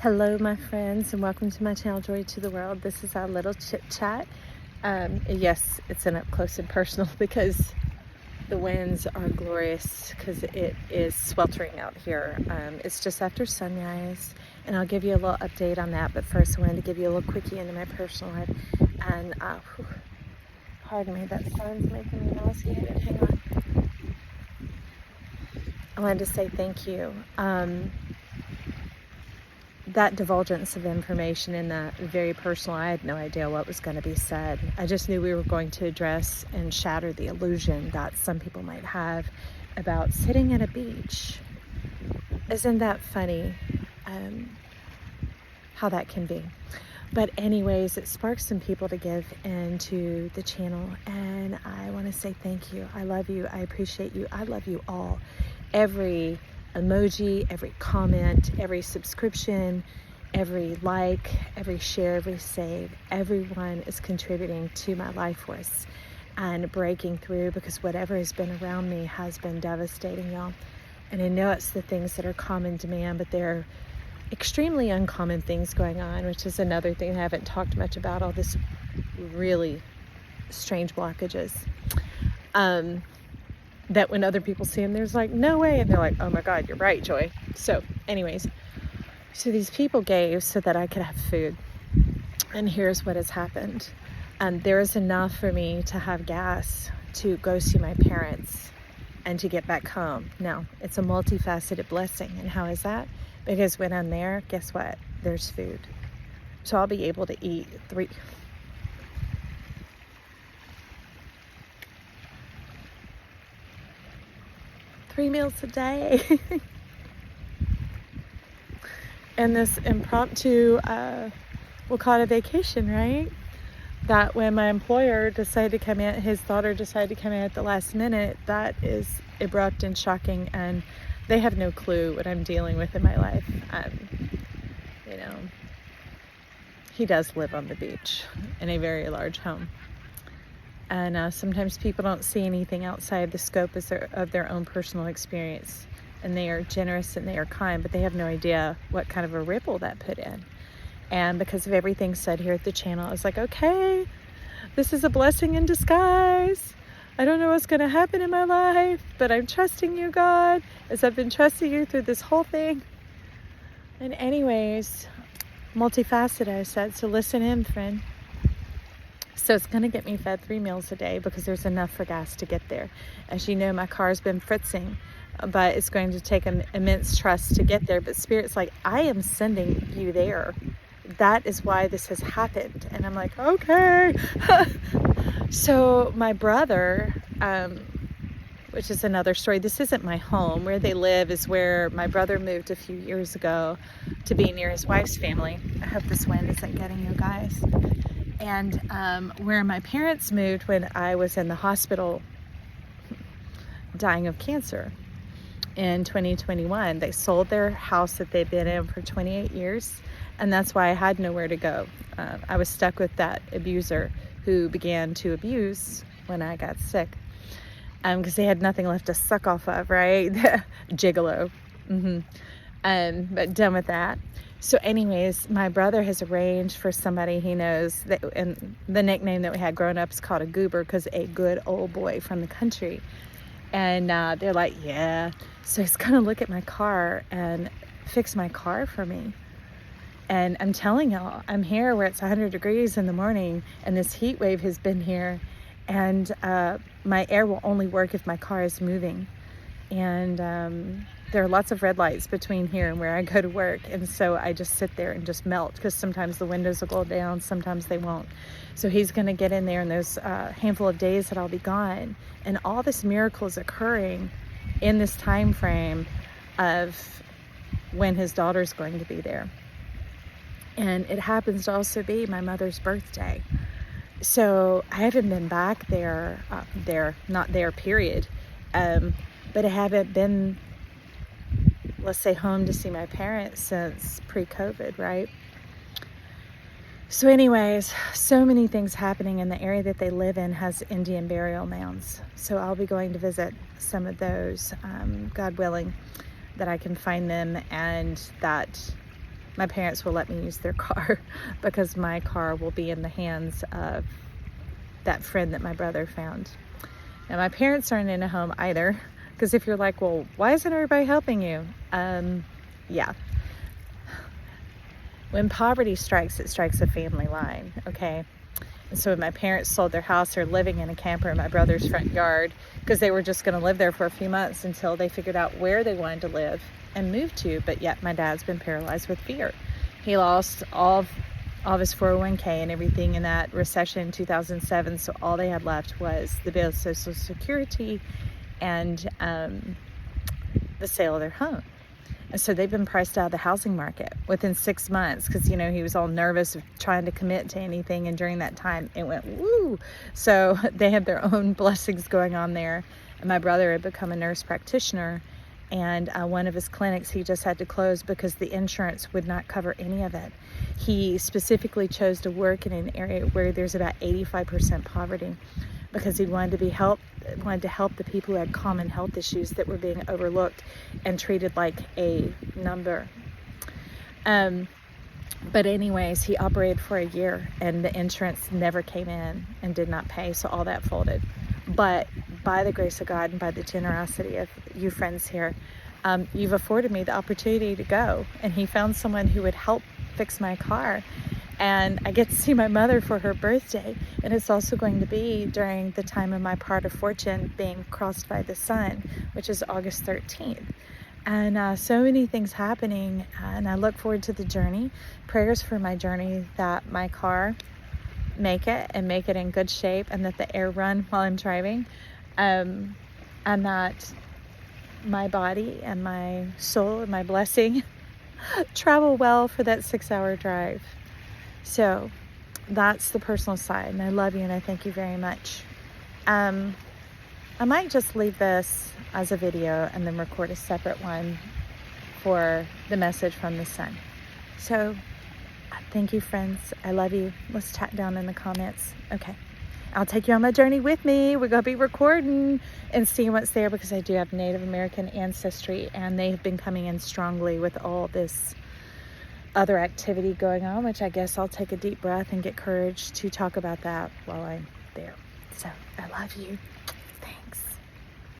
Hello, my friends, and welcome to my channel, Joy to the World. This is our little chit chat. Yes, it's an up close and personal because the winds are glorious because it is sweltering out here. It's just after sunrise, and I'll give you a little update on that. But first, I wanted to give you a little quickie into my personal life. And pardon me, that sun's making me nauseated. Hang on. I wanted to say thank you. That divulgence of information in that very personal, I had no idea what was going to be said. I just knew we were going to address and shatter the illusion that some people might have about sitting at a beach. Isn't that funny? How that can be. But anyways, it sparks some people to give into the channel, and I want to say thank you. I love you. I appreciate you. I love you all. Every emoji, every comment, every subscription, every like, every share, every save, everyone is contributing to my life force and breaking through, because whatever has been around me has been devastating, y'all. And I know it's the things that are common demand, but they're extremely uncommon things going on, which is another thing I haven't talked much about, all this really strange blockages. That when other people see them, there's like, no way. And they're like, oh my God, you're right, Joy. So anyways, so these people gave so that I could have food. And here's what has happened. There is enough for me to have gas to go see my parents and to get back home. Now, it's a multifaceted blessing. And how is that? Because when I'm there, guess what? There's food. So I'll be able to eat 3 meals a day. And this impromptu, we'll call it a vacation, right? That when my employer decided to come in, his daughter decided to come in at the last minute, that is abrupt and shocking, and they have no clue what I'm dealing with in my life. You know, he does live on the beach in a very large home. And sometimes people don't see anything outside the scope of their own personal experience. And they are generous and they are kind, but they have no idea what kind of a ripple that put in. And because of everything said here at the channel, I was like, okay, this is a blessing in disguise. I don't know what's going to happen in my life, but I'm trusting you, God, as I've been trusting you through this whole thing. And anyways, multifaceted, I said, so listen in, friend. So it's going to get me fed 3 meals a day because there's enough for gas to get there. As you know, my car's been fritzing, but it's going to take an immense trust to get there. But Spirit's like, I am sending you there. That is why this has happened. And I'm like, okay. So my brother, which is another story. This isn't my home. Where they live is where my brother moved a few years ago to be near his wife's family. I hope this wind isn't getting you guys. And where my parents moved when I was in the hospital dying of cancer in 2021. They sold their house that they'd been in for 28 years, and that's why I had nowhere to go. I was stuck with that abuser who began to abuse when I got sick, because they had nothing left to suck off of, right? Gigolo. But done with that. So anyways, my brother has arranged for somebody he knows, that, and the nickname that we had growing up is called a goober, because a good old boy from the country. And they're like, yeah. So he's going to look at my car and fix my car for me. And I'm telling y'all, I'm here where it's 100 degrees in the morning, and this heat wave has been here. And my air will only work if my car is moving. And there are lots of red lights between here and where I go to work. And so I just sit there and just melt, because sometimes the windows will go down, sometimes they won't. So he's going to get in there in those handful of days that I'll be gone. And all this miracle is occurring in this time frame of when his daughter's going to be there. And it happens to also be my mother's birthday. So I haven't been back there, not there, period. But I haven't been, let's say, home to see my parents since pre-COVID, right? So anyways, so many things happening, and the area that they live in has Indian burial mounds. So I'll be going to visit some of those, God willing, that I can find them, and that my parents will let me use their car because my car will be in the hands of that friend that my brother found. And my parents aren't in a home either, because if you're like, well, why isn't everybody helping you? Yeah. When poverty strikes, it strikes a family line, okay? And so when my parents sold their house, they're living in a camper in my brother's front yard because they were just going to live there for a few months until they figured out where they wanted to live and move to. But yet my dad's been paralyzed with fear. He lost all of his 401k and everything in that recession in 2007. So all they had left was the bill of Social Security and the sale of their home. And so they've been priced out of the housing market within 6 months because, you know, he was all nervous of trying to commit to anything. And during that time, it went woo. So they had their own blessings going on there. And my brother had become a nurse practitioner. And one of his clinics, he just had to close because the insurance would not cover any of it. He specifically chose to work in an area where there's about 85% poverty because he wanted to help the people who had common health issues that were being overlooked and treated like a number. But anyways, he operated for a year and the insurance never came in and did not pay, so all that folded. But by the grace of God and by the generosity of you friends here, you've afforded me the opportunity to go. And he found someone who would help fix my car. And I get to see my mother for her birthday. And it's also going to be during the time of my part of fortune being crossed by the sun, which is August 13th. And so many things happening. And I look forward to the journey. Prayers for my journey that my car make it in good shape and that the air run while I'm driving. And that my body and my soul and my blessing travel well for that 6-hour drive. So that's the personal side, and I love you and I thank you very much. I might just leave this as a video and then record a separate one for the message from the sun. So thank you, friends. I love you. Let's chat down in the comments. Okay. I'll take you on my journey with me. We're going to be recording and seeing what's there because I do have Native American ancestry and they have been coming in strongly with all this other activity going on, which I guess I'll take a deep breath and get courage to talk about that while I'm there. So I love you. Thanks.